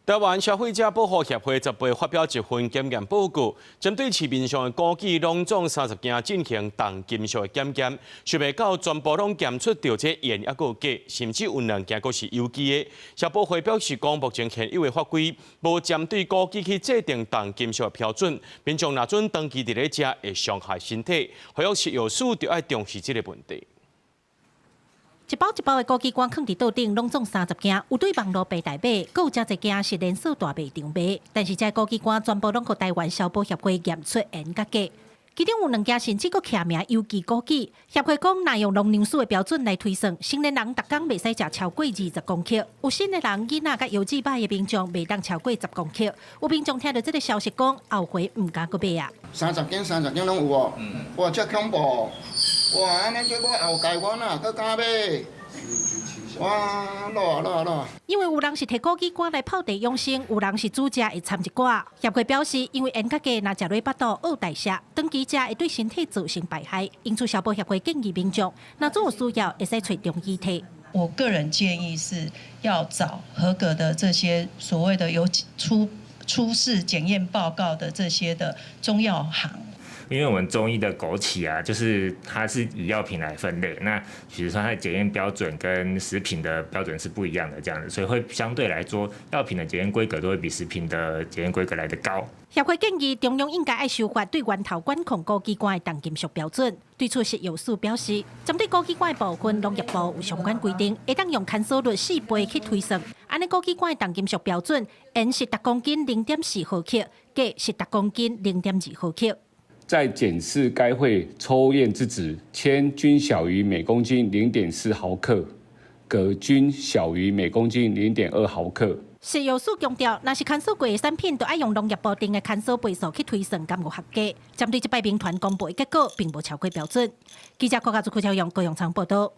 台湾消费者保护协会10月发表一份检验报告，针对市面上的枸杞拢总30件进行重金属的检验，想袂到全部拢检出到这盐还有镉，甚至有2件阁是有机的。消保会表示，讲目前现有的法规无针对枸杞去制定重金属的标准，民众若准长期伫咧食会伤害身体，呼吁食药师就要重视这个问题。 一包一包的枸杞干放伫桌顶，拢总30件，有对网络卖代买，阁有真侪件是连锁大卖场卖。但是这枸杞干全部拢互台湾消保协会验出盐甲镉，其中有2件甚至阁刻名有机枸杞。协会讲，若用农粮署的标准来推算，成年人逐工袂使食超过20公克，有新的人囡仔甲油脂歹的民众袂当超过10公克。有民众听到这个消息讲，后悔唔敢阁买啊！30件拢有哦，哇，遮恐怖！ 哇，安尼叫我后盖我哪，搁敢买？哇，落！因为有人是摕枸杞干来泡茶养生，有人是煮食会掺一寡。协会表示，因为盐甲镉若食落腹肚恶代谢，长期食会对身体造成败害，因此消保协会建议民众，若做有需要，会使找中医替。我个人建议是要找合格的这些所谓的有出示检验报告的这些的中药行。 因为我们中医的枸杞啊，就是它是以药品来分类，那比如说它的检验标准跟食品的标准是不一样的，这样子，所以会相对来说，药品的检验规格都会比食品的检验规格来得高。协会建议中央应该要修法对源头管控枸杞干的重金属标准。对此，食药署表示，针对枸杞干的部分，农业部有相关规定，会当用勘索率4倍去推算。安尼枸杞干的重金属标准，盐是10公斤0.4毫克，镉是10公斤0.2毫克。 在检视该会抽验之值，铅均小于每公斤0.4毫克，镉均小于每公斤0.2毫克。食药署强调，若是勘索过的产品，都要用农业部定的勘索倍数去推算敢有合格。针对这摆兵团公布的结果，并无超过标准。记者郭家祖、邱超阳、高永昌报道。